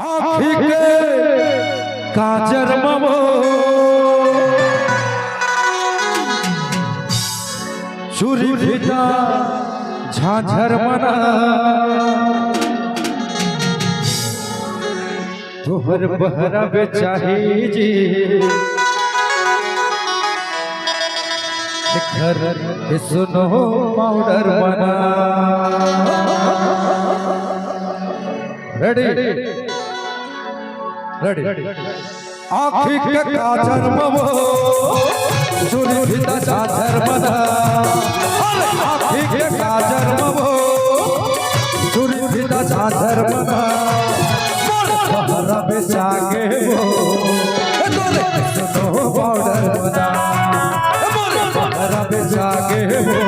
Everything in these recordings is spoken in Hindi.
आखिके काजर ममो चूरी भिता झांझर मना तोहर बहरा बेचाही जी घर सुनो पाउडर बना रेडी रेडी आँखी के काजर ममो चूरी भिता झांझर मना आँखी के काजर ममो चूरी भिता झांझर मना बहरा बेचागे वो सुनो पाउडर बना बहरा बेचागे वो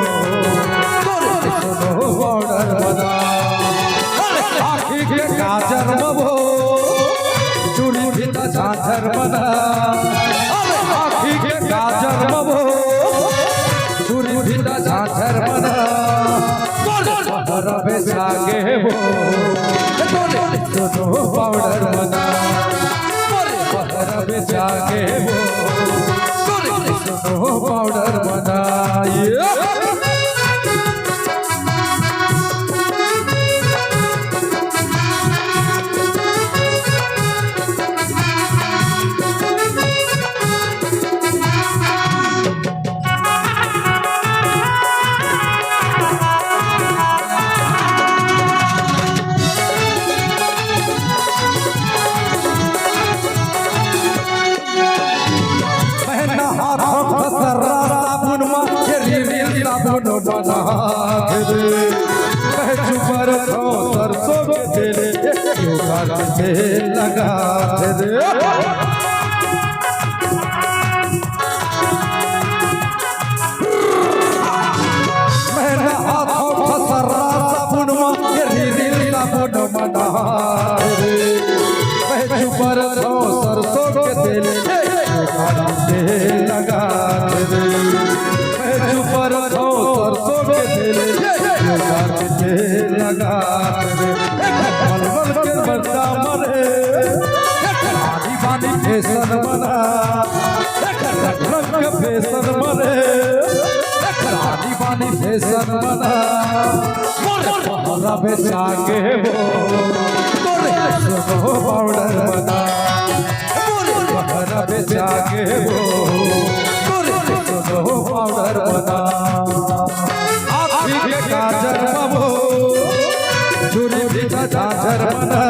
सुनो पाउडर बना आँखी के काजर ममो चूड़ी भिता झांझर बना आँखी के काजर ममो चूड़ी भिता झांझर बना बहरा बेचागे वो सुनो पाउडर बना बहरा बेचागे वो सुनो पाउडर बना सरसों के तेरे से लगा दे मेरा हाथों फसरा साबुन साबुन मना पर सरसों के तेल से लगा दे पर सरसों के तेल लगा बलबल के बरसा मरे पानी पानी फैशन बना रंग के फैशन मरे पानी पानी फैशन बना बहरा बेचागे वो सुनो पाउडर बना बहरा बेचागे वो सुनो पाउडर बना आँखी के काजर ममो चूड़ी भिता झांझर बना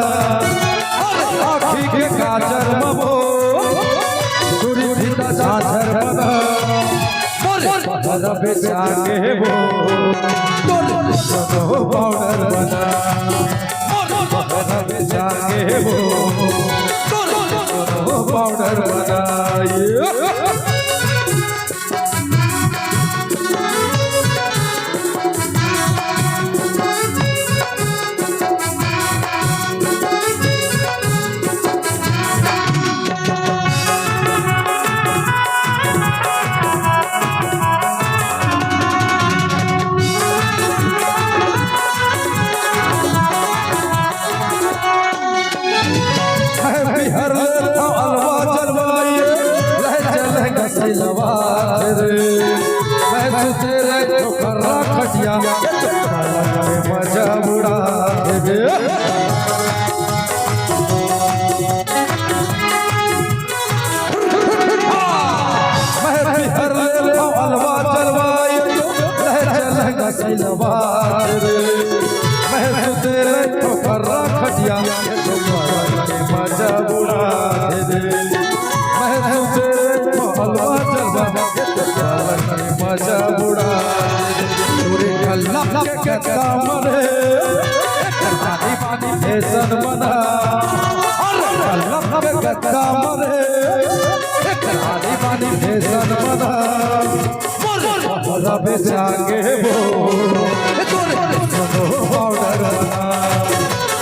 आँखी के काजर ममो चूड़ी भिता झांझर बना बहरा बेचागे वो सुनो पाउडर बना बहरा बेचागे वो सुनो पाउडर बना मैं तेरे ठोकरा खटिया मजा उड़ा दे मैं बिहर ले अलवा चलवाई सैलवा मैं तेरे ठोकरा खटिया मजा उड़ा दे मैं तेरे अलवा चलवा मजा बुड़ा चूरी कल्ला के मरे पानी पानी फैशन बना कल्ला के मरे पानी पानी फैशन बना बहरा बेचागे वो सुनो पाउडर बना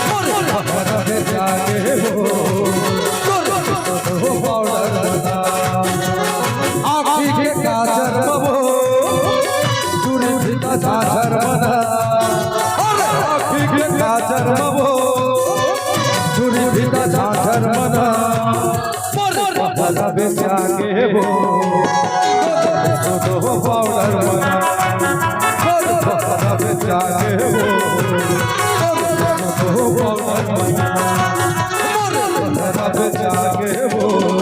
बहरा बेचागे वो सुनो पाउडर बना आँखी के काजर ममो चूड़ी भिता झांझर बना आँखी के काजर ममो चूड़ी ভিতা ঝাঁঝর মনা ভাবে জাগে বো শুধু পাউডার মনা ভাবে জাগে বো শুধু পাউডার মনা ভাবে জাগে বো